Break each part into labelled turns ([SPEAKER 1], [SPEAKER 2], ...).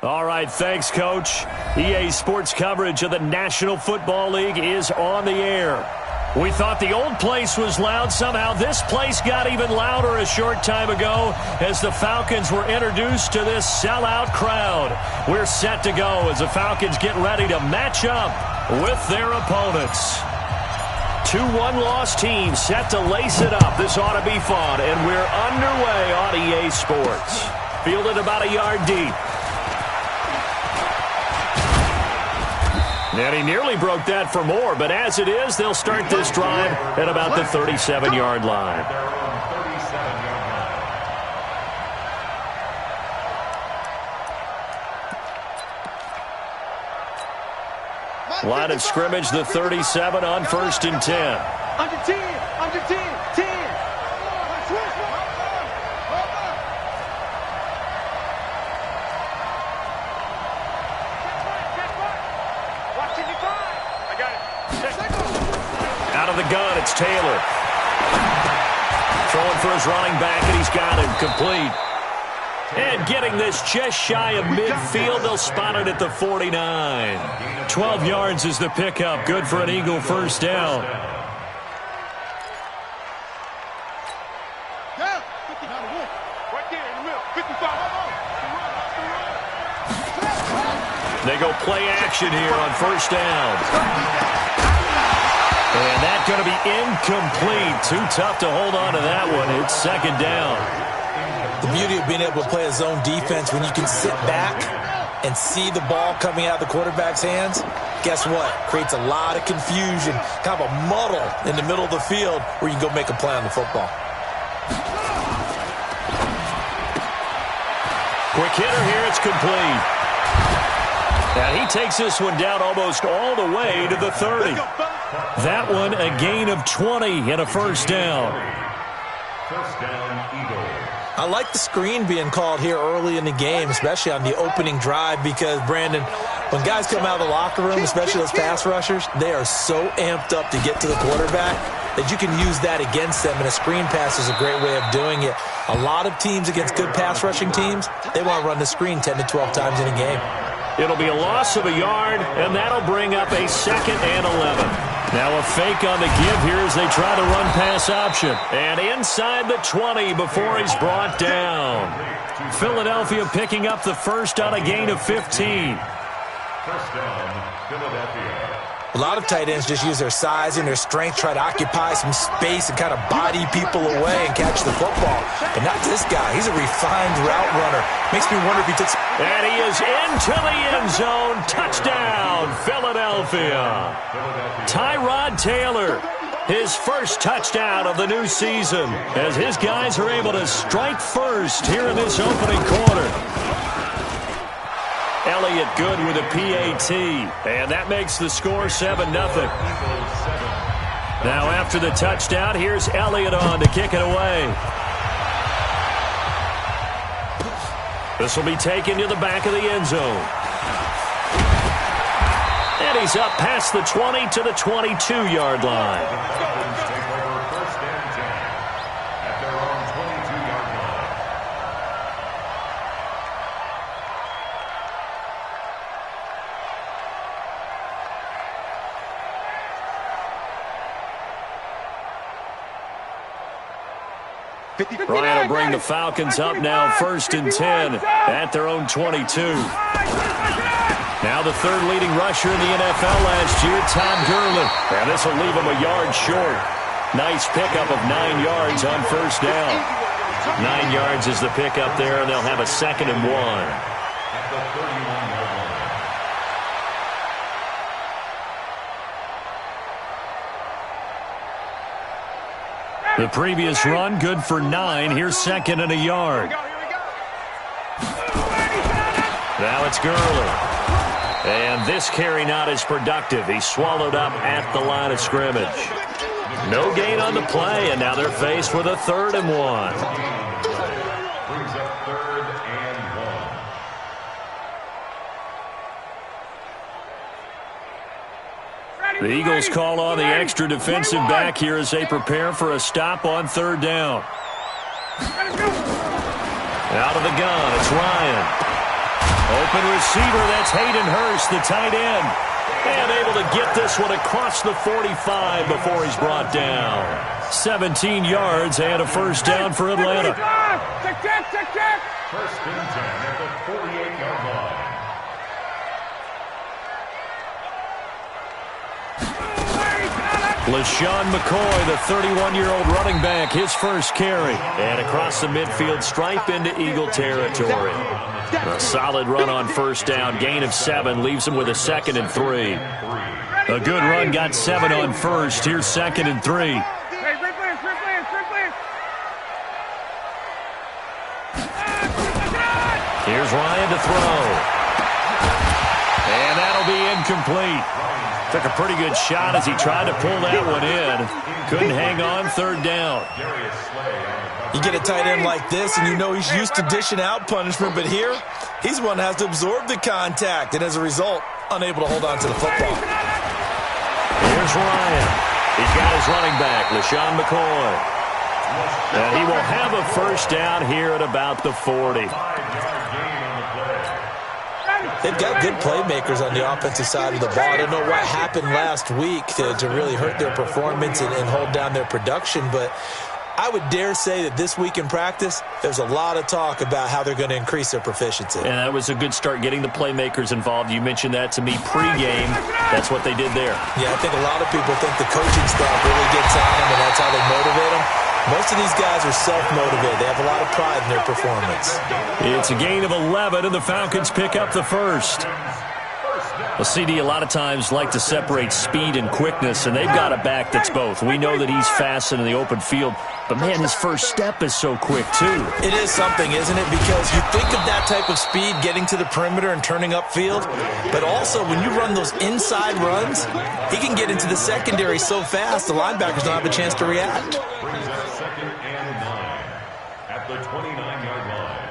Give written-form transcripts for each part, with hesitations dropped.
[SPEAKER 1] All right, thanks, Coach. EA Sports coverage of the National Football League is on the air. We thought the old place was loud. Somehow this place got even louder a short time ago as the Falcons were introduced to this sellout crowd. We're set to go as the Falcons get ready to match up with their opponents. 2 one-loss teams set to lace it up. This ought to be fun, and we're underway on EA Sports. Fielded about a yard deep. And he nearly broke that for more, but as it is, they'll start this drive at about the 37-yard line. Line of scrimmage, the 37 on 1st and 10.
[SPEAKER 2] Under 10.
[SPEAKER 1] Out of the gun, it's Taylor. Throwing for his running back, and he's got him complete. And getting this just shy of midfield, they'll spot it at the 49. 12 yards is the pickup. Good for an Eagle first down. They go play action here on 1st down. And that's going to be incomplete. Too tough to hold on to that one. It's 2nd down.
[SPEAKER 3] The beauty of being able to play a zone defense when you can sit back and see the ball coming out of the quarterback's hands, guess what? Creates a lot of confusion, kind of a muddle in the middle of the field where you can go make a play on the football.
[SPEAKER 1] Quick hitter here. It's complete. And he takes this one down almost all the way to the 30. That one a gain of 20 and a 1st down.
[SPEAKER 4] First down, Eagle.
[SPEAKER 3] I like the screen being called here early in the game, especially on the opening drive, because, Brandon, when guys come out of the locker room, especially those pass rushers, they are so amped up to get to the quarterback that you can use that against them, and a screen pass is a great way of doing it. A lot of teams against good pass rushing teams, they want to run the screen 10 to 12 times in a game.
[SPEAKER 1] It'll be a loss of a yard, and that'll bring up a 2nd and 11. Now a fake on the give here as they try to run pass option. And inside the 20 before he's brought down. Philadelphia picking up the first on a gain of 15.
[SPEAKER 4] First down, Philadelphia.
[SPEAKER 3] A lot of tight ends just use their size and their strength, try to occupy some space and kind of body people away and catch the football. But not this guy. He's a refined route runner. Makes me wonder if he took...
[SPEAKER 1] And he is into the end zone. Touchdown, Philadelphia. Tyrod Taylor, his first touchdown of the new season, as his guys are able to strike first here in this opening quarter. Elliott good with a PAT, and that makes the score 7-0. Now after the touchdown, here's Elliott on to kick it away. This will be taken to the back of the end zone. And he's up past the 20 to the 22-yard line. Ryan will bring the Falcons up now 1st and 10 at their own 22. Now the 3rd leading rusher in the NFL last year, Todd Gurley. And this will leave him a yard short. Nice pickup of 9 yards on 1st down. 9 yards is the pickup there, and they'll have a 2nd and 1. The previous run, good for 9. Here's 2nd and a yard. Now it's Gurley. And this carry not as productive. He's swallowed up at the line of scrimmage. No gain on the play, and now they're faced with a 3rd and 1.
[SPEAKER 4] Brings up 3rd and 1.
[SPEAKER 1] The Eagles call on the extra defensive back here as they prepare for a stop on 3rd down. Out of the gun, it's Ryan. Open receiver, that's Hayden Hurst, the tight end. And able to get this one across the 45 before he's brought down. 17 yards and a first down for Atlanta.
[SPEAKER 2] Check.
[SPEAKER 4] First and 10 at the 48-yard line.
[SPEAKER 1] LaShawn McCoy, the 31-year-old running back, his first carry. And across the midfield stripe into Eagle territory. A solid run on first down. Gain of 7 leaves him with a 2nd and 3. A good run got 7 on first. Here's 2nd and 3. Here's Ryan to throw. And that'll be incomplete. Took a pretty good shot as he tried to pull that one in. Couldn't hang on, third down.
[SPEAKER 3] You get a tight end like this, and you know he's used to dishing out punishment, but here, he's one that has to absorb the contact, and as a result, unable to hold on to the football.
[SPEAKER 1] Here's Ryan. He's got his running back, LaShawn McCoy. And he will have a first down here at about the 40.
[SPEAKER 3] They've got good playmakers on the offensive side of the ball. I don't know what happened last week to really hurt their performance and hold down their production, but I would dare say that this week in practice, there's a lot of talk about how they're going to increase their proficiency.
[SPEAKER 1] And that was a good start, getting the playmakers involved. You mentioned that to me pregame. That's what they did there.
[SPEAKER 3] Yeah, I think a lot of people think the coaching staff really gets on them, and that's how they motivate them. Most of these guys are self-motivated. They have a lot of pride in their performance.
[SPEAKER 1] It's a gain of 11, and the Falcons pick up the first. Well, CD, a lot of times like to separate speed and quickness, and they've got a back that's both. We know that he's fast in the open field, but, man, his first step is so quick, too.
[SPEAKER 3] It is something, isn't it? Because you think of that type of speed getting to the perimeter and turning upfield, but also when you run those inside runs, he can get into the secondary so fast the linebackers don't have a chance to react.
[SPEAKER 4] Brings up 2nd and 9 at the 29-yard line.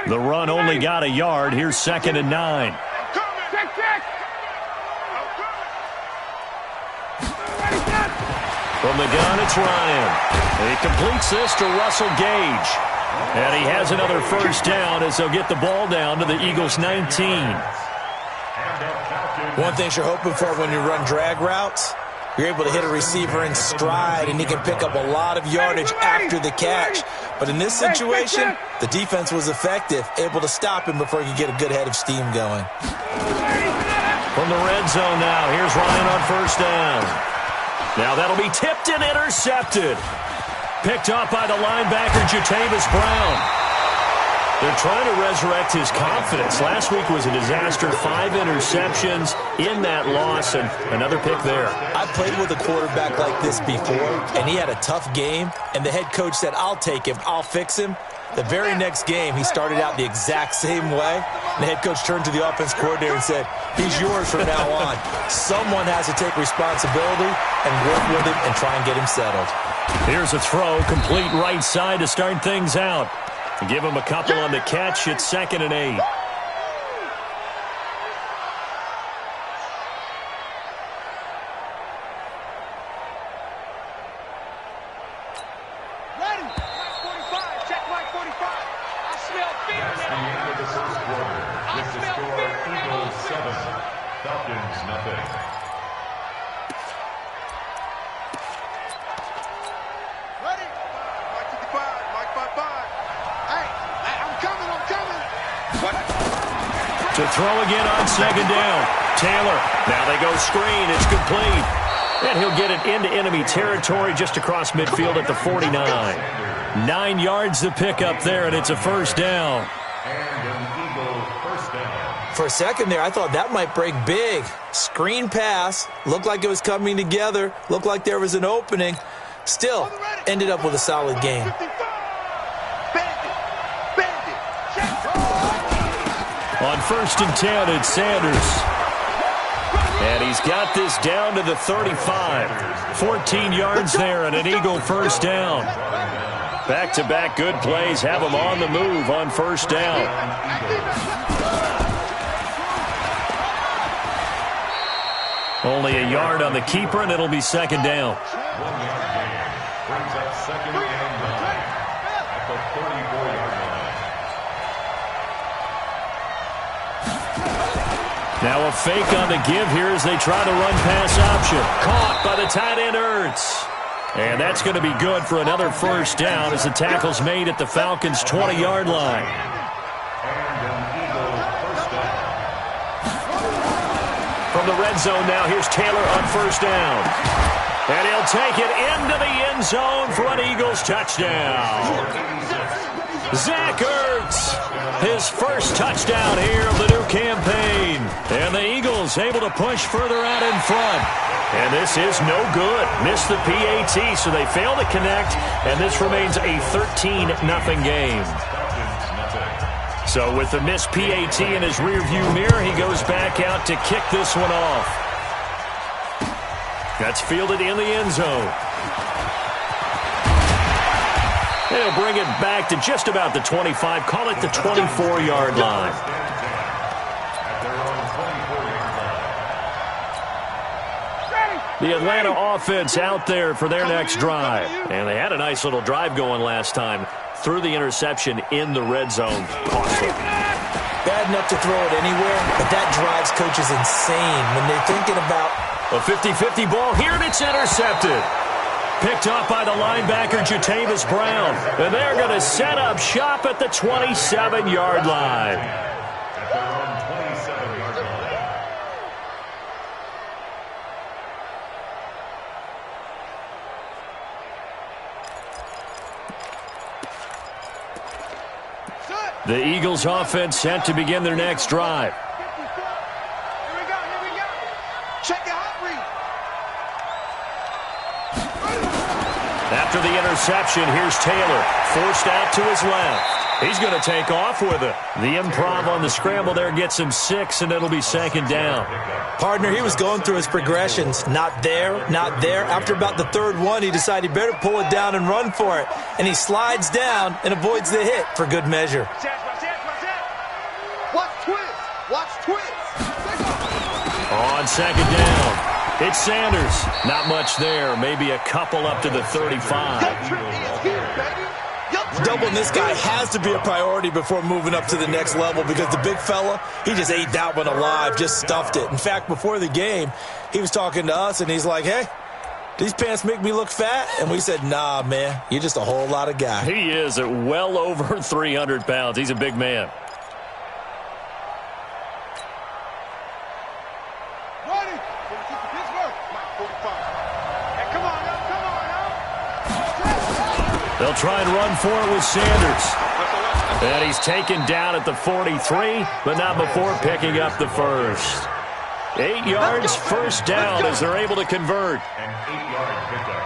[SPEAKER 1] The run only got a yard. Here's 2nd and 9.
[SPEAKER 2] Check.
[SPEAKER 1] From the gun, it's Ryan. And he completes this to Russell Gage. And he has another first down as they'll get the ball down to the Eagles' 19.
[SPEAKER 3] One thing you're hoping for when you run drag routes, you're able to hit a receiver in stride, and he can pick up a lot of yardage after the catch. But in this situation, the defense was effective, able to stop him before he could get a good head of steam going.
[SPEAKER 1] From the red zone now, here's Ryan on first down. Now that'll be tipped and intercepted. Picked off by the linebacker, Jatavis Brown. They're trying to resurrect his confidence. Last week was a disaster. 5 interceptions in that loss, and another pick there.
[SPEAKER 3] I've played with a quarterback like this before, and he had a tough game, and the head coach said, I'll take him, I'll fix him. The very next game, he started out the exact same way. And the head coach turned to the offense coordinator and said, he's yours from now on. Someone has to take responsibility and work with him and try and get him settled.
[SPEAKER 1] Here's a throw, complete right side to start things out. Give him a couple on the catch. It's 2nd and 8.
[SPEAKER 2] Ready. Mike 45. Check Mike 45. I smell fear
[SPEAKER 4] That's the end of the first quarter. With the score, Eagles 7, Falcons nothing.
[SPEAKER 2] Ready. Mike 55. Mike 55. Hey, I'm coming. What?
[SPEAKER 1] To throw again on 2nd down. Taylor. Now they go screen. It's complete. And he'll get it into enemy territory just across midfield at the 49. 9 yards to pick up there, and it's a first down.
[SPEAKER 4] And an Eagle first down.
[SPEAKER 3] For a second there, I thought that might break big. Screen pass. Looked like it was coming together. Looked like there was an opening. Still, ended up with a solid game.
[SPEAKER 1] On 1st and 10, it's Sanders. And he's got this down to the 35. 14 yards there and an Eagle first down. Back-to-back good plays have him on the move on first down. Only a yard on the keeper, and it'll be 2nd down.
[SPEAKER 4] 1 yard gain. Brings up 2nd and 9. the 34-yard line.
[SPEAKER 1] Now a fake on the give here as they try to run pass option. Caught by the tight end Ertz. And that's going to be good for another first down as the tackle's made at the Falcons' 20-yard line.
[SPEAKER 4] And an Eagles first down.
[SPEAKER 1] From the red zone now, here's Taylor on first down. And he'll take it into the end zone for an Eagles touchdown. Zach Ertz, his first touchdown here of the new campaign. And the Eagles able to push further out in front. And this is no good. Missed the PAT, so they fail to connect. And this remains a 13-0 game. So with the missed PAT in his rearview mirror, he goes back out to kick this one off. That's fielded in the end zone. They'll bring it back to just about the 25. Call it the 24-yard line. The Atlanta offense out there for their next drive. And they had a nice little drive going last time. Threw the interception in the red zone. Costly.
[SPEAKER 3] Bad enough to throw it anywhere, but that drives coaches insane when they're thinking about
[SPEAKER 1] a 50-50 ball here, and it's intercepted. Picked up by the linebacker, Jatavis Brown. And they're going to set up shop at the 27-yard line.
[SPEAKER 4] At their own 27-yard line.
[SPEAKER 1] The Eagles offense set to begin their next drive.
[SPEAKER 2] Here we go. Check your hot read.
[SPEAKER 1] After the interception, here's Taylor. Forced out to his left. He's going to take off with it. The improv on the scramble there gets him 6, and it'll be second down.
[SPEAKER 3] Partner, he was going through his progressions. Not there, not there. After about the third one, he decided he better pull it down and run for it. And he slides down and avoids the hit for good measure.
[SPEAKER 2] Watch twist. Watch twist.
[SPEAKER 1] On second down, it's Sanders. Not much there. Maybe a couple up to the 35.
[SPEAKER 3] Doubling this guy has to be a priority before moving up to the next level because the big fella, he just ate that one alive, just stuffed it. In fact, before the game, he was talking to us, and he's like, hey, these pants make me look fat? And we said, nah, man, you're just a whole lot of guy.
[SPEAKER 1] He is at well over 300 pounds. He's a big man. They'll try and run for it with Sanders. And he's taken down at the 43, but not before picking up the first. 8 yards, first down as they're able to convert.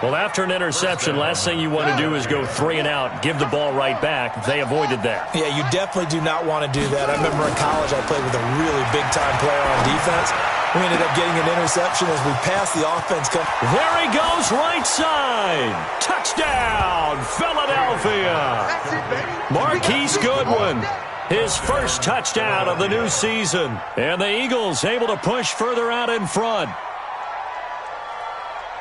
[SPEAKER 1] Well, after an interception, last thing you want to do is go 3 and out, give the ball right back. They avoided that.
[SPEAKER 3] Yeah, you definitely do not want to do that. I remember in college I played with a really big-time player on defense. We ended up getting an interception as we passed the offense.
[SPEAKER 1] There he goes, right side. Touchdown, Philadelphia. Marquise Goodwin, his first touchdown of the new season. And the Eagles able to push further out in front.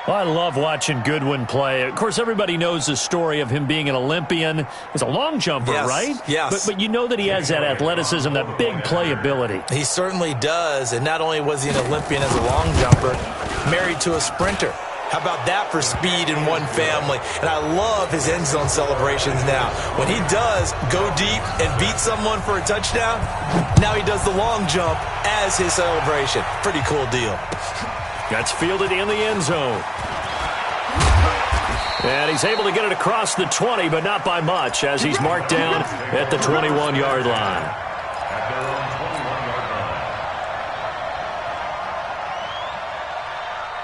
[SPEAKER 1] Well, I love watching Goodwin play. Of course, everybody knows the story of him being an Olympian. He's a long jumper,
[SPEAKER 3] yes,
[SPEAKER 1] right?
[SPEAKER 3] Yes.
[SPEAKER 1] But you know that he has that athleticism, that big playability.
[SPEAKER 3] He certainly does. And not only was he an Olympian as a long jumper, married to a sprinter. How about that for speed in one family? And I love his end zone celebrations now. When he does go deep and beat someone for a touchdown, now he does the long jump as his celebration. Pretty cool deal.
[SPEAKER 1] That's fielded in the end zone. And he's able to get it across the 20, but not by much, as he's marked down at the 21-yard line.
[SPEAKER 4] At their own 21-yard line.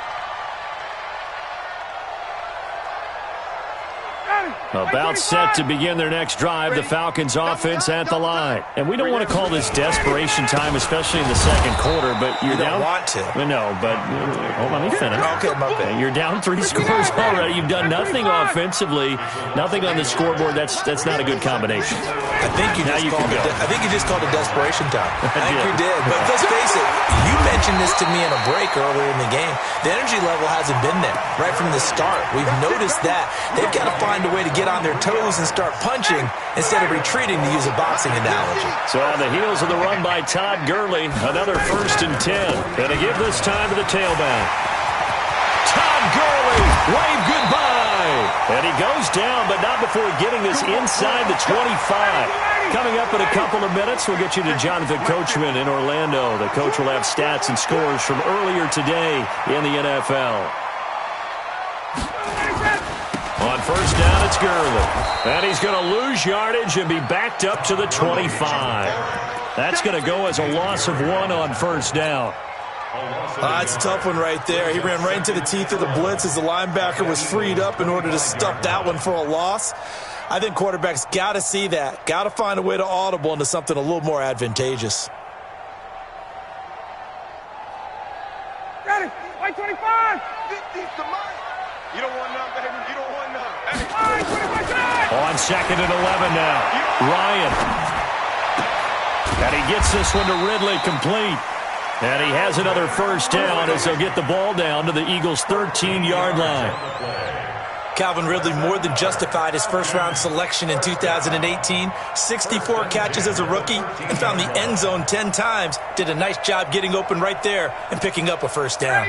[SPEAKER 1] About set to begin their next drive, the Falcons offense at the line. And we don't want to call this desperation time, especially in the second quarter, but you're
[SPEAKER 3] you
[SPEAKER 1] down.
[SPEAKER 3] don't want to.
[SPEAKER 1] No, but hold on, let me finish.
[SPEAKER 3] Okay, my bad.
[SPEAKER 1] You're down 3 scores already. You've done nothing offensively, nothing on the scoreboard. That's not a good combination.
[SPEAKER 3] I think you just called it desperation time. I think you did. But let's face it, you mentioned this to me in a break earlier in the game. The energy level hasn't been there right from the start. We've noticed that. They've got to find a way to get on their toes and start punching instead of retreating, to use a boxing analogy.
[SPEAKER 1] So on the heels of the run by Todd Gurley, another 1st and 10. Going to give this time to the tailback. Todd Gurley, wave goodbye. And he goes down, but not before getting this inside the 25. Coming up in a couple of minutes, we'll get you to Jonathan Coachman in Orlando. The coach will have stats and scores from earlier today in the NFL. On 1st down, it's Gurley. And he's going to lose yardage and be backed up to the 25. That's going to go as a loss of 1 on 1st down.
[SPEAKER 3] It's a tough one right there. He ran right into the teeth of the blitz as the linebacker was freed up in order to stuff that one for a loss. I think quarterbacks got to see that. Got to find a way to audible into something a little more advantageous.
[SPEAKER 2] Ready, white 25. You don't want none, baby. You don't want none. Hey.
[SPEAKER 1] On 2nd and 11 now. Ryan. And he gets this one to Ridley complete. And he has another 1st down as they'll get the ball down to the Eagles' 13-yard line.
[SPEAKER 3] Calvin Ridley more than justified his first-round selection in 2018. 64 catches as a rookie and found the end zone 10 times. Did a nice job getting open right there and picking up a 1st down.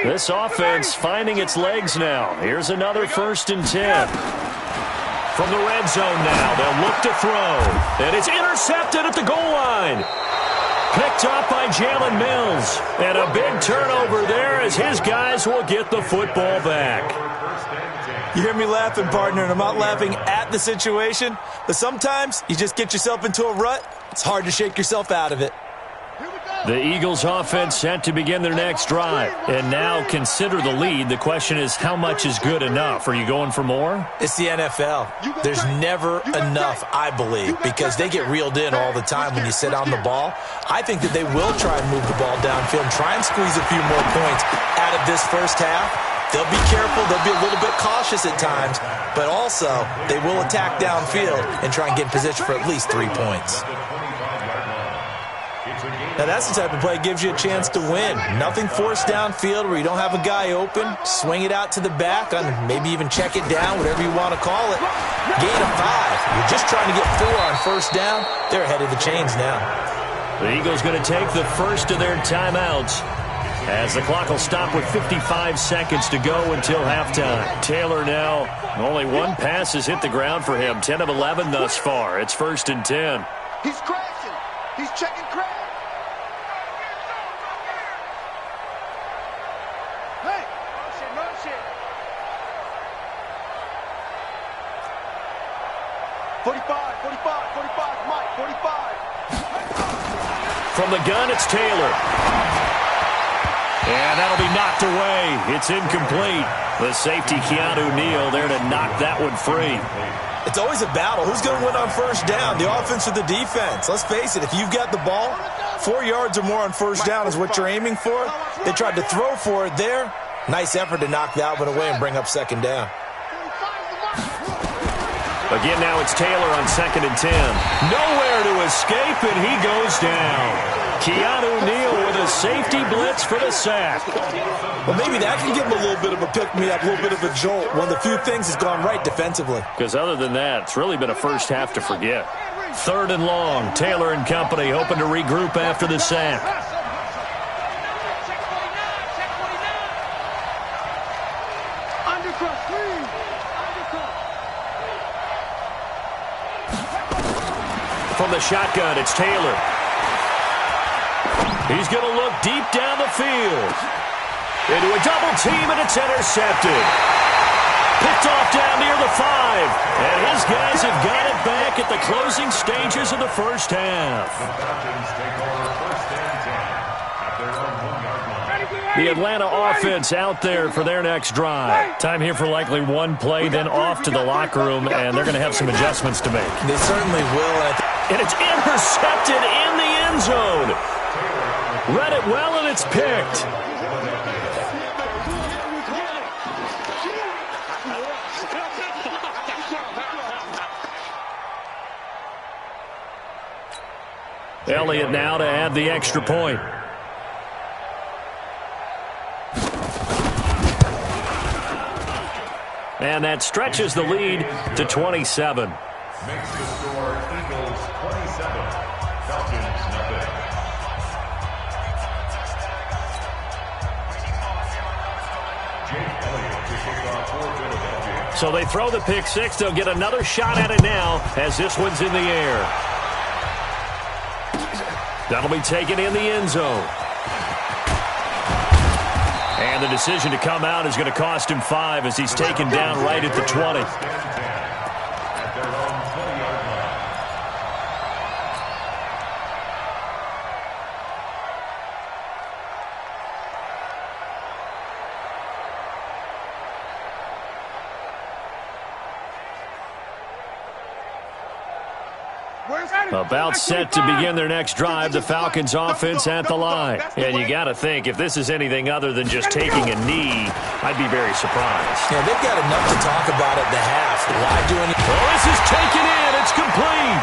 [SPEAKER 1] This offense finding its legs now. Here's another 1st and 10. From the red zone now, they'll look to throw. And it's intercepted at the goal line. Picked up by Jalen Mills. And a big turnover there as his guys will get the football back.
[SPEAKER 3] You hear me laughing, partner, and I'm not laughing at the situation. But sometimes you just get yourself into a rut. It's hard to shake yourself out of it.
[SPEAKER 1] The Eagles offense set to begin their next drive. And now consider the lead. The question is, how much is good enough? Are you going for more?
[SPEAKER 3] It's the NFL. There's never enough, I believe, because they get reeled in all the time when you sit on the ball. I think that they will try and move the ball downfield and try and squeeze a few more points out of this first half. They'll be careful. They'll be a little bit cautious at times, but also they will attack downfield and try and get in position for at least 3 points. Now, that's the type of play that gives you a chance to win. Nothing forced downfield where you don't have a guy open. Swing it out to the back, and maybe even check it down, whatever you want to call it. Gain of 5. You're just trying to get 4 on 1st down. They're ahead of the chains now.
[SPEAKER 1] The Eagles going to take the first of their timeouts, as the clock will stop with 55 seconds to go until halftime. Taylor now, only 1 pass has hit the ground for him. 10 of 11 thus far. It's 1st and 10.
[SPEAKER 2] He's crashing. He's checking crash. Hey, no shit. 45, Mike, 45.
[SPEAKER 1] From the gun, it's Taylor. And that'll be knocked away. It's incomplete. The safety, Keanu Neal, there to knock that one free.
[SPEAKER 3] It's always a battle. Who's going to win on 1st down, the offense or the defense? Let's face it, if you've got the ball, 4 yards or more on 1st down is what you're aiming for. They tried to throw for it there. Nice effort to knock that one away and bring up 2nd down.
[SPEAKER 1] Again, now it's Taylor on 2nd and 10. Nowhere to escape, and he goes down. Keanu Neal with a safety blitz for the sack.
[SPEAKER 3] Well, maybe that can give him a little bit of a pick-me-up, a little bit of a jolt. One of the few things has gone right defensively.
[SPEAKER 1] Because other than that, it's really been a first half to forget. 3rd and long. Taylor and company hoping to regroup after the sack. From the shotgun, it's Taylor. He's going to look deep down the field. Into a double team, and it's intercepted. Picked off down near the 5. And his guys have got it back at the closing stages of the first half. The Atlanta offense out there for their next drive. Time here for likely 1 play, then off to the locker room, and they're going to have some adjustments to make.
[SPEAKER 3] They certainly will.
[SPEAKER 1] And it's intercepted in the end zone. Read it well, and it's picked. Elliott now to add the extra point. And that stretches the lead to 27.
[SPEAKER 4] Makes the score Eagles 27, Falcons nothing. Jake Elliott to kick off for Philadelphia.
[SPEAKER 1] So they throw the pick six. They'll get another shot at it now as this one's in the air. That'll be taken in the end zone. And the decision to come out is going to cost him 5 as he's taken down right at the 20.
[SPEAKER 4] At their own 20-yard line.
[SPEAKER 1] About set to begin their next drive, the Falcons offense at the line. And you got to think, if this is anything other than just taking a knee, I'd be very surprised.
[SPEAKER 3] Yeah, they've got enough to talk about at the half. Why do any...
[SPEAKER 1] Well, this is taken in. It's complete.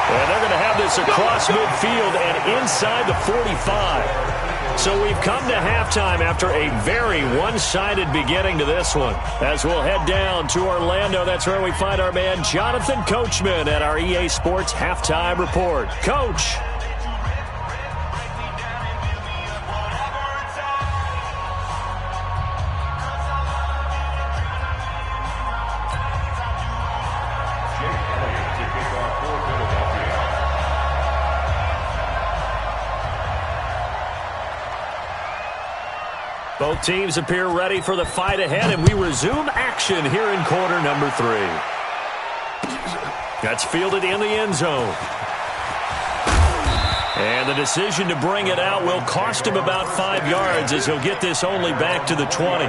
[SPEAKER 1] And they're going to have this across midfield and inside the 45. So we've come to halftime after a very one-sided beginning to this one. As we'll head down to Orlando, that's where we find our man Jonathan Coachman at our EA Sports Halftime Report. Coach. Both teams appear ready for the fight ahead, and we resume action here in quarter number 3. That's fielded in the end zone. And the decision to bring it out will cost him about 5 yards as he'll get this only back to the 20.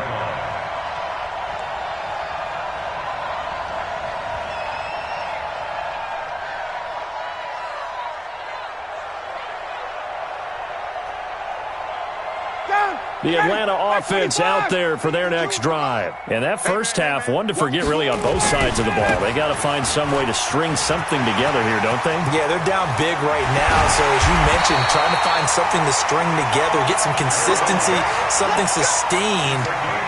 [SPEAKER 1] The Atlanta offense out there for their next drive. And that first half, one to forget really on both sides of the ball. They got to find some way to string something together here, don't they?
[SPEAKER 3] Yeah, they're down big right now. So as you mentioned, trying to find something to string together, get some consistency, something sustained,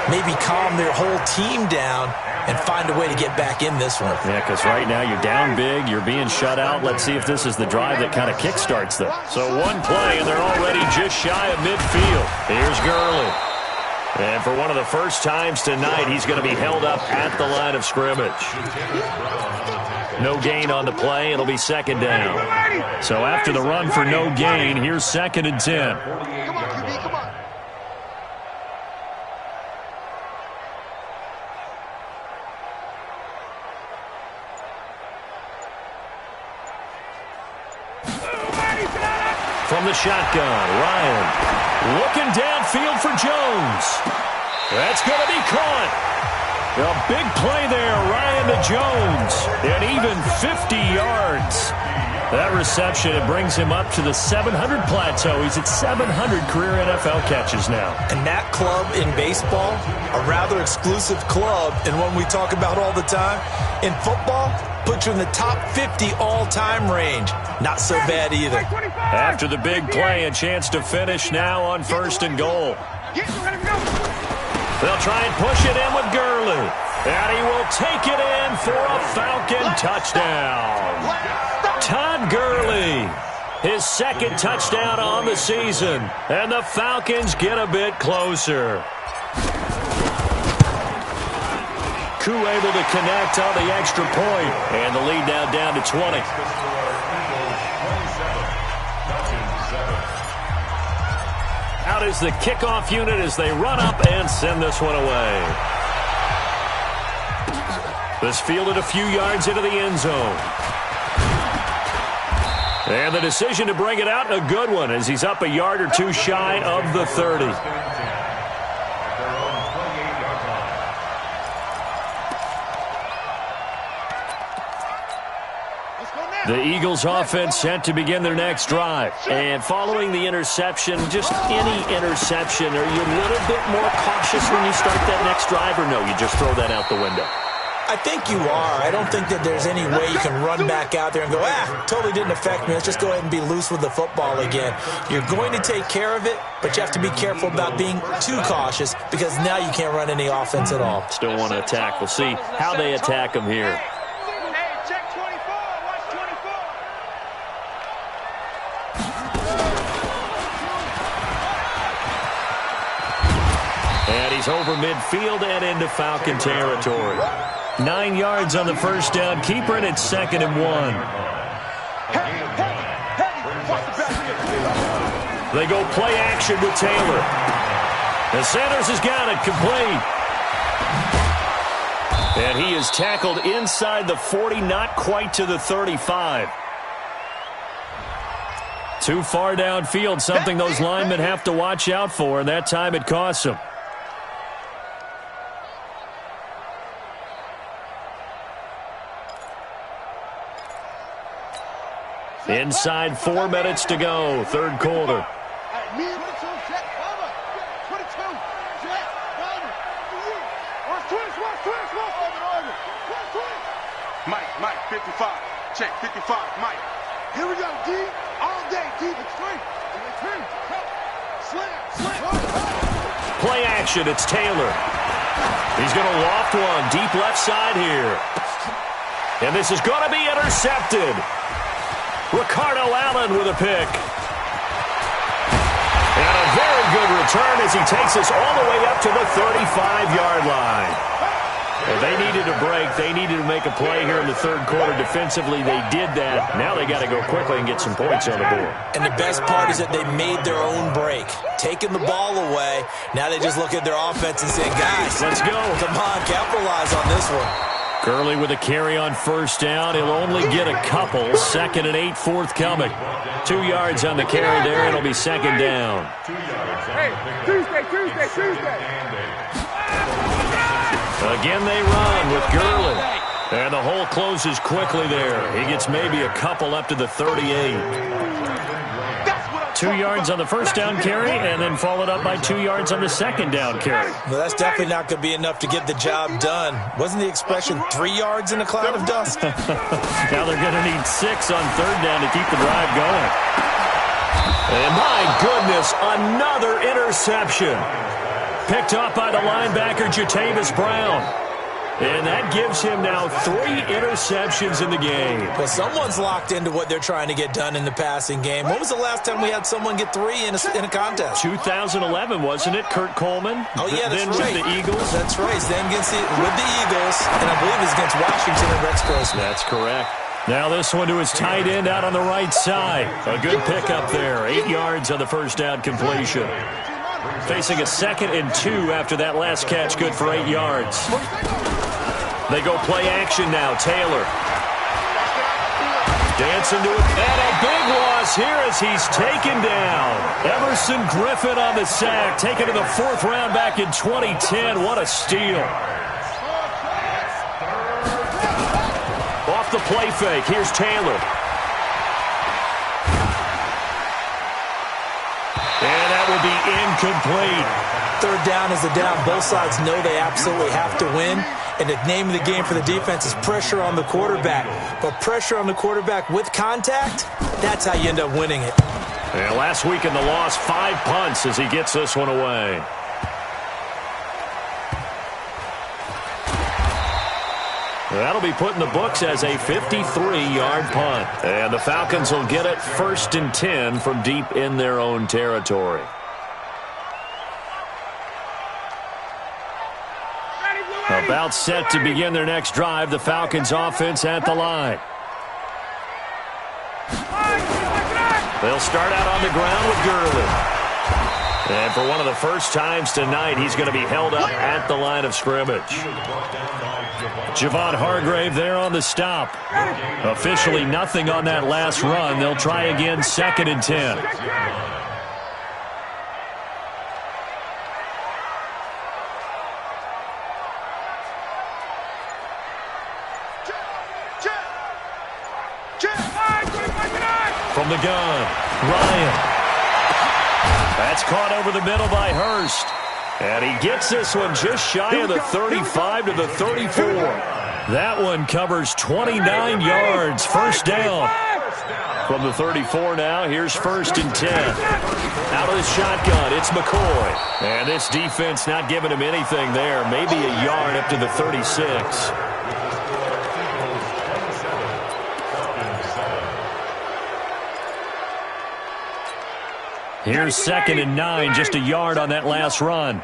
[SPEAKER 3] maybe calm their whole team down and find a way to get back in this one.
[SPEAKER 1] Yeah, because right now you're down big, you're being shut out. Let's see if this is the drive that kind of kickstarts them. So one play, and they're already just shy of midfield. Here's Gurley. And for one of the first times tonight, he's going to be held up at the line of scrimmage. No gain on the play. It'll be second down. So after the run for no gain, here's 2nd and 10.
[SPEAKER 2] Come on, QB, come on.
[SPEAKER 1] From the shotgun, Ryan looking downfield for Jones. That's going to be caught. A big play there, Ryan to Jones, and even 50 yards. That reception, it brings him up to the 700 plateau. He's at 700 career NFL catches now.
[SPEAKER 3] And that club in baseball, a rather exclusive club, and one we talk about all the time. In football, puts you in the top 50 all-time range. Not so bad either.
[SPEAKER 1] After the big play, a chance to finish now on 1st and goal. They'll try and push it in with Gurley. And he will take it in for a Falcon touchdown. Todd Gurley, his 2nd touchdown on the season. And the Falcons get a bit closer. Koo able to connect on the extra point. And the lead now down to 20. Out is the kickoff unit as they run up and send this one away. This fielded a few yards into the end zone. And the decision to bring it out, a good one, as he's up a yard or two shy of the 30. The Eagles offense set to begin their next drive. And following the interception, just any interception, are you a little bit more cautious when you start that next drive, or no, you just throw that out the window?
[SPEAKER 3] I think you are. I don't think that there's any way you can run back out there and go, totally didn't affect me. Let's just go ahead and be loose with the football again. You're going to take care of it, but you have to be careful about being too cautious because now you can't run any offense at all.
[SPEAKER 1] Still want to attack. We'll see how they attack him here.
[SPEAKER 2] Hey, check 24. Watch 24.
[SPEAKER 1] And he's over midfield and into Falcon territory. 9 yards on the first down. Keeper it at 2nd and 1. They go play action with Taylor. And Sanders has got it complete. And he is tackled inside the 40, not quite to the 35. Too far downfield, something those linemen have to watch out for, and that time it costs them. Inside 4 minutes to go, third quarter.
[SPEAKER 2] Mike, 55. Check, 55, Mike. Here we go, D. All day, D. Extreme.
[SPEAKER 1] Play action, it's Taylor. He's going to loft one, deep left side here. And this is going to be intercepted. Ricardo Allen with a pick. And a very good return as he takes us all the way up to the 35-yard line. Well, they needed a break. They needed to make a play here in the third quarter defensively. They did that. Now they got to go quickly and get some points on the board.
[SPEAKER 3] And the best part is that they made their own break. Taking the ball away, now they just look at their offense and say, guys,
[SPEAKER 1] let's go.
[SPEAKER 3] Come on, capitalize on this one.
[SPEAKER 1] Gurley with a carry on first down. He'll only get a couple. 2nd and 8 forthcoming. 2 yards on the carry there. It'll be 2nd down.
[SPEAKER 2] Hey, Tuesday.
[SPEAKER 1] Again they run with Gurley. And the hole closes quickly there. He gets maybe a couple up to the 38. 2 yards on the first down carry, and then followed up by 2 yards on the 2nd down carry.
[SPEAKER 3] Well, that's definitely not going to be enough to get the job done. Wasn't the expression 3 yards in a cloud of dust?
[SPEAKER 1] Now they're going to need 6 on 3rd down to keep the drive going. And my goodness, another interception. Picked off by the linebacker, Jatavis Brown. And that gives him now 3 interceptions in the game.
[SPEAKER 3] Well, someone's locked into what they're trying to get done in the passing game. When was the last time we had someone get 3 in a contest?
[SPEAKER 1] 2011, wasn't it? Kurt Coleman?
[SPEAKER 3] Oh, yeah, that's
[SPEAKER 1] then
[SPEAKER 3] right.
[SPEAKER 1] With the Eagles?
[SPEAKER 3] That's right. Then with the Eagles, and I believe it's against Washington and Rex Grossman.
[SPEAKER 1] That's correct. Now this one to his tight end out on the right side. A good pickup there. 8 yards on the first down completion. Facing a 2nd and 2 after that last catch. Good for 8 yards. They go play action now. Taylor. Dancing to it. And a big loss here as he's taken down. Emerson Griffin on the sack. Taken to the 4th round back in 2010. What a steal. Off the play fake. Here's Taylor. And that will be incomplete.
[SPEAKER 3] 3rd down is the down. Both sides know they absolutely have to win. And the name of the game for the defense is pressure on the quarterback. But pressure on the quarterback with contact, that's how you end up winning it.
[SPEAKER 1] And last week in the loss, 5 punts as he gets this one away. That'll be put in the books as a 53-yard punt. And the Falcons will get it 1st and 10 from deep in their own territory. About set to begin their next drive. The Falcons offense at the line. They'll start out on the ground with Gurley. And for one of the first times tonight, he's going to be held up at the line of scrimmage. Javon Hargrave there on the stop. Officially nothing on that last run. They'll try again 2nd and 10. From the gun, Ryan. That's caught over the middle by Hurst. And he gets this one just shy of the 35 to the 34. That one covers 29 yards. First down. From the 34 now, here's 1st and 10. Out of the shotgun, it's McCoy. And this defense not giving him anything there. Maybe a yard up to the 36. Here's 2nd and 9, just a yard on that last run.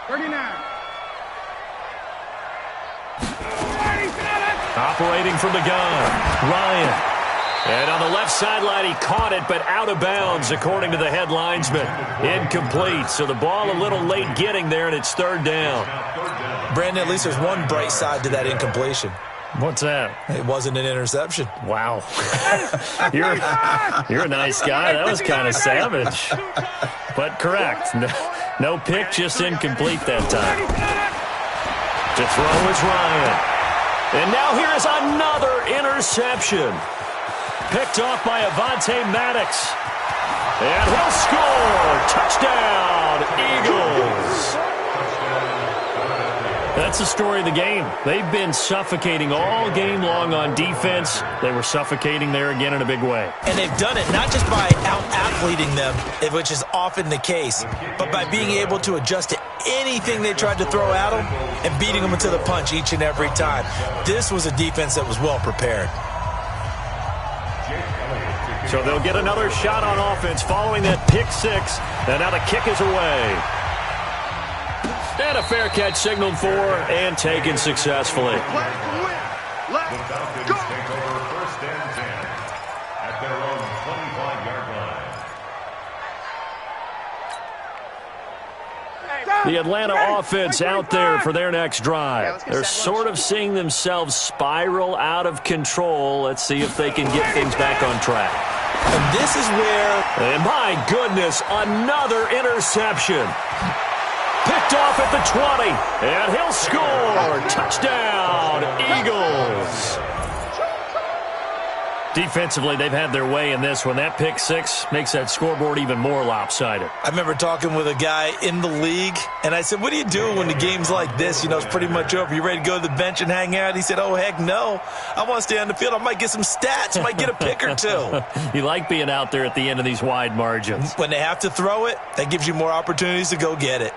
[SPEAKER 2] 39.
[SPEAKER 1] Operating from the gun, Ryan. And on the left sideline, he caught it, but out of bounds, according to the head linesman. Incomplete, so the ball a little late getting there, and it's 3rd down.
[SPEAKER 3] Brandon, at least there's one bright side to that incompletion.
[SPEAKER 1] What's that?
[SPEAKER 3] It wasn't an interception.
[SPEAKER 1] Wow. You're a nice guy. That was kind of savage. But correct. No pick, just incomplete that time. To throw is Ryan. And now here is another interception. Picked off by Avonte Maddox. And he'll score. Touchdown, Eagles. That's the story of the game. They've been suffocating all game long on defense. They were suffocating there again in a big way.
[SPEAKER 3] And they've done it not just by out-athleting them, which is often the case, but by being able to adjust to anything they tried to throw at them and beating them into the punch each and every time. This was a defense that was well prepared.
[SPEAKER 1] So they'll get another shot on offense following that pick 6. And now the kick is away. And a fair catch signaled for and taken successfully.
[SPEAKER 4] The Falcons take over 1st and 10 at their own 25-yard line.
[SPEAKER 1] The Atlanta offense out there for their next drive. They're sort of seeing themselves spiral out of control. Let's see if they can get things back on track.
[SPEAKER 3] And this is where...
[SPEAKER 1] And my goodness, another interception. Picked off at the 20, and he'll score. Touchdown, Eagles. Defensively, they've had their way in this one. That pick 6 makes that scoreboard even more lopsided.
[SPEAKER 3] I remember talking with a guy in the league, and I said, what do you do when the game's like this? You know, it's pretty much over. You ready to go to the bench and hang out? He said, oh, heck no. I want to stay on the field. I might get some stats. I might get a pick or two.
[SPEAKER 1] You like being out there at the end of these wide margins.
[SPEAKER 3] When they have to throw it, that gives you more opportunities to go get it.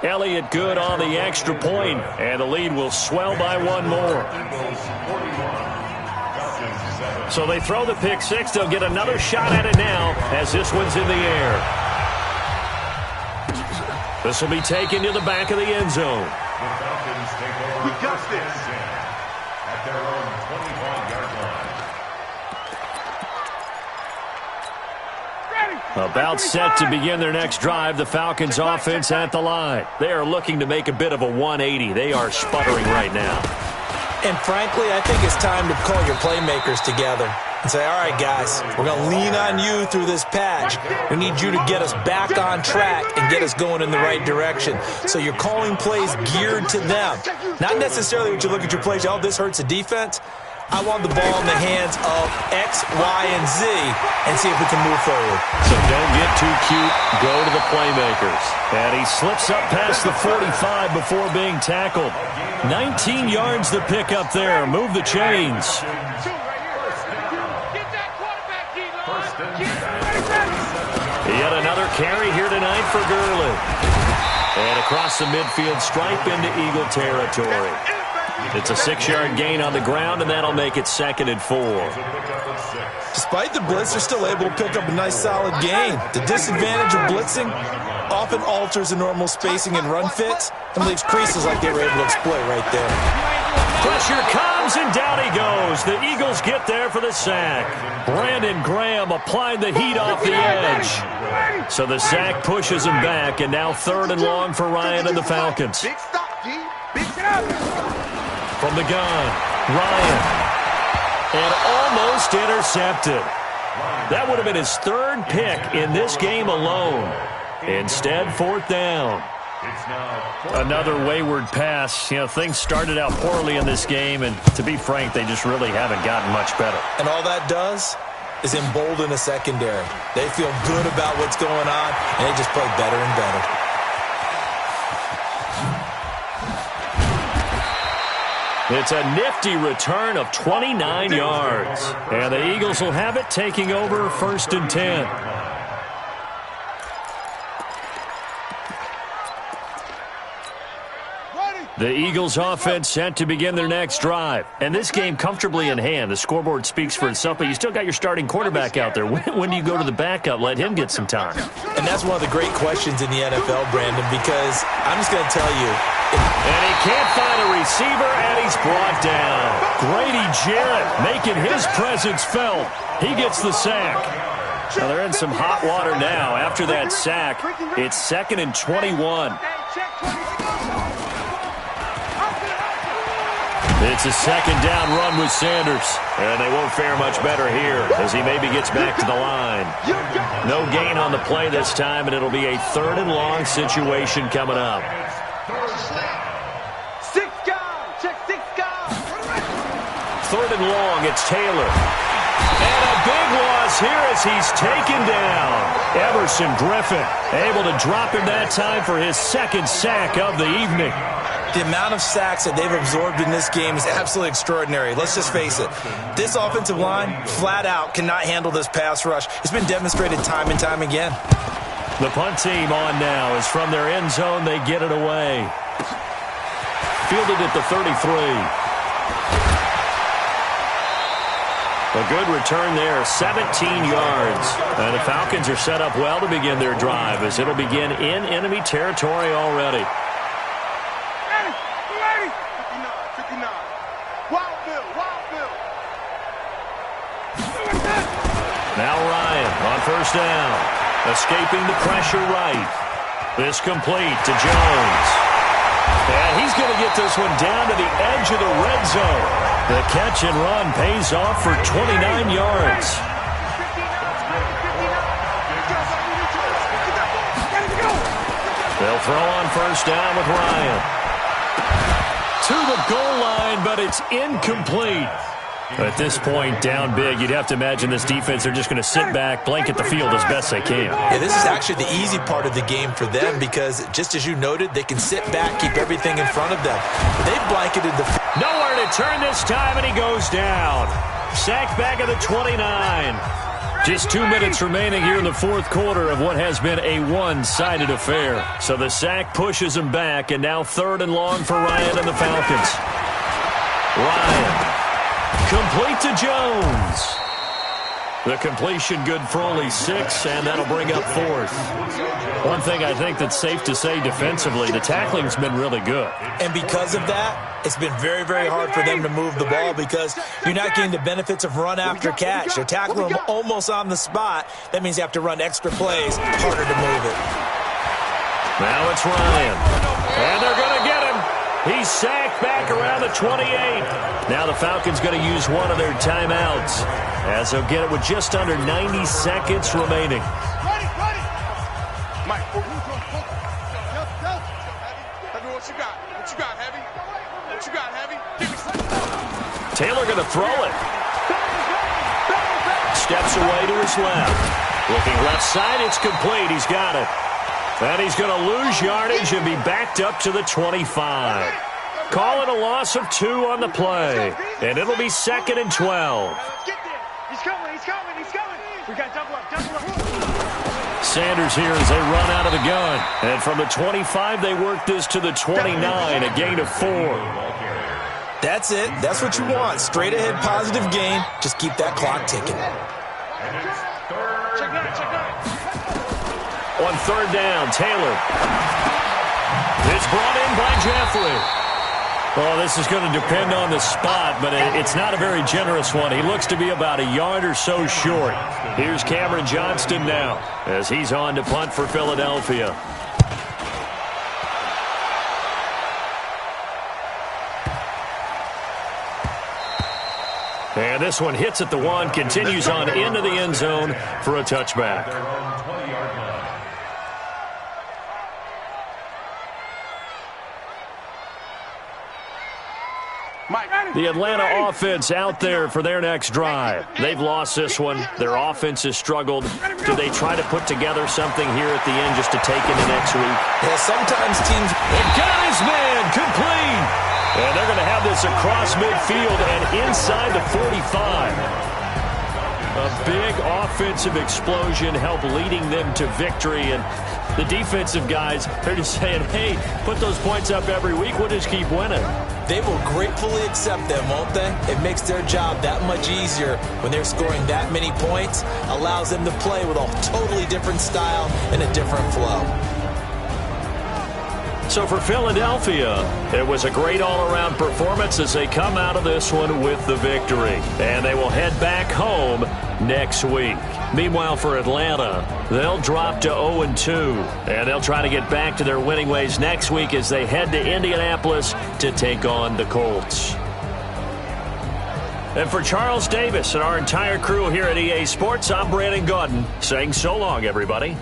[SPEAKER 1] Elliott good on the extra point, and the lead will swell by one more. So they throw the pick 6. They'll get another shot at it now as this one's in the air. This will be taken to the back of the end zone.
[SPEAKER 4] The Falcons take over 1st and 10 at their own 25-yard line.
[SPEAKER 1] About set to begin their next drive, the Falcons offense at the line. They are looking to make a bit of a 180. They are sputtering right now.
[SPEAKER 3] And frankly, I think it's time to call your playmakers together and say, all right, guys, we're going to lean on you through this patch. We need you to get us back on track and get us going in the right direction. So you're calling plays geared to them. Not necessarily what you look at your plays, oh, this hurts the defense. I want the ball in the hands of X, Y, and Z and see if we can move forward.
[SPEAKER 1] So don't get too cute. Go to the playmakers. And he slips up past the 45 before being tackled. 19 yards to pick up there. Move the chains. Yet another carry here tonight for Gurley. And across the midfield stripe into Eagle territory. It's a 6-yard gain on the ground, and that'll make it 2nd and 4.
[SPEAKER 3] Despite the blitz, they're still able to pick up a nice, solid gain. The disadvantage of blitzing often alters the normal spacing and run fits and leaves creases like they were able to exploit right there.
[SPEAKER 1] Pressure comes, and down he goes. The Eagles get there for the sack. Brandon Graham applied the heat off the edge. So the sack pushes him back, and now 3rd and long for Ryan and the Falcons.
[SPEAKER 2] Big stop, D. Big stop.
[SPEAKER 1] From the gun, Ryan. And almost intercepted. That would have been his 3rd pick in this game alone. Instead, 4th down.
[SPEAKER 4] It's now
[SPEAKER 1] Another wayward pass. You know, things started out poorly in this game, and to be frank, they just really haven't gotten much better.
[SPEAKER 3] And all that does is embolden a secondary. They feel good about what's going on, and they just play better and better.
[SPEAKER 1] It's a nifty return of 29 yards. And the Eagles will have it, taking over 1st and 10. The Eagles offense set to begin their next drive. And this game comfortably in hand. The scoreboard speaks for itself, but you still got your starting quarterback out there. When do you go to the backup? Let him get some time.
[SPEAKER 3] And that's one of the great questions in the NFL, Brandon, because I'm just going to tell you.
[SPEAKER 1] And he can't find a receiver, and he's brought down. Grady Jarrett making his presence felt. He gets the sack. Now they're in some hot water now. After that sack, it's 2nd and 21. It's a 2nd down run with Sanders. And they won't fare much better here as he maybe gets back to the line. No gain on the play this time, and it'll be a 3rd and long situation coming up. 3rd and long, it's Taylor. And a big loss here as he's taken down. Everson Griffin able to drop him that time for his 2nd sack of the evening.
[SPEAKER 3] The amount of sacks that they've absorbed in this game is absolutely extraordinary. Let's just face it. This offensive line, flat out, cannot handle this pass rush. It's been demonstrated time and time again.
[SPEAKER 1] The punt team on now is from their end zone. They get it away. Fielded at the 33. A good return there, 17 yards. And the Falcons are set up well to begin their drive as it'll begin in enemy territory already. Now Ryan on 1st down. Escaping the pressure right. This complete to Jones. And he's going to get this one down to the edge of the red zone. The catch and run pays off for 29 yards. They'll throw on 1st down with Ryan. To the goal line, but it's incomplete. At this point, down big, you'd have to imagine this defense, they're just going to sit back, blanket the field as best they can.
[SPEAKER 3] Yeah, this is actually the easy part of the game for them because, just as you noted, they can sit back, keep everything in front of them. They've blanketed the field.
[SPEAKER 1] Nowhere to turn this time, and he goes down. Sacked back at the 29. Just 2 minutes remaining here in the 4th quarter of what has been a one-sided affair. So the sack pushes him back, and now 3rd and long for Ryan and the Falcons. Ryan. Complete to Jones. The completion good for only 6, and that'll bring up 4th. One thing I think that's safe to say defensively, the tackling's been really good.
[SPEAKER 3] And because of that, it's been very, very hard for them to move the ball because you're not getting the benefits of run after catch. They're tackling them almost on the spot. That means you have to run extra plays, harder to move it.
[SPEAKER 1] Now it's Ryan. And they're going to get him. He's sacked back around the 28. Now the Falcons going to use one of their timeouts as they'll get it with just under 90 seconds remaining.
[SPEAKER 2] Mike, Heavy, what you got? What you got, Heavy? What you got, Heavy?
[SPEAKER 1] Taylor going to throw it. Steps away to his left. Looking left side, it's complete. He's got it. And he's going to lose yardage and be backed up to the 25. Call it a loss of 2 on the play. And it'll be 2nd and 12.
[SPEAKER 2] He's coming. We got double up.
[SPEAKER 1] Sanders here as they run out of the gun. And from the 25, they work this to the 29, a gain of 4.
[SPEAKER 3] That's it. That's what you want. Straight ahead positive gain. Just keep that clock ticking.
[SPEAKER 1] On 3rd down, Taylor. It's brought in by Jeffrey. Well, this is going to depend on the spot, but it's not a very generous one. He looks to be about a yard or so short. Here's Cameron Johnston now as he's on to punt for Philadelphia. And this one hits at the 1, continues on into the end zone for a touchback. The Atlanta offense out there for their next drive. They've lost this one. Their offense has struggled. Do they try to put together something here at the end just to take into next week?
[SPEAKER 3] Yeah, sometimes teams...
[SPEAKER 1] And got his man complete. And they're going to have this across midfield and inside the 45. A big offensive explosion helped leading them to victory. And the defensive guys, they're just saying, hey, put those points up every week. We'll just keep winning.
[SPEAKER 3] They will gratefully accept them, won't they? It makes their job that much easier when they're scoring that many points. Allows them to play with a totally different style and a different flow.
[SPEAKER 1] So for Philadelphia, it was a great all-around performance as they come out of this one with the victory. And they will head back home next week. Meanwhile, for Atlanta, they'll drop to 0-2. And they'll try to get back to their winning ways next week as they head to Indianapolis to take on the Colts. And for Charles Davis and our entire crew here at EA Sports, I'm Brandon Gaudin saying so long, everybody.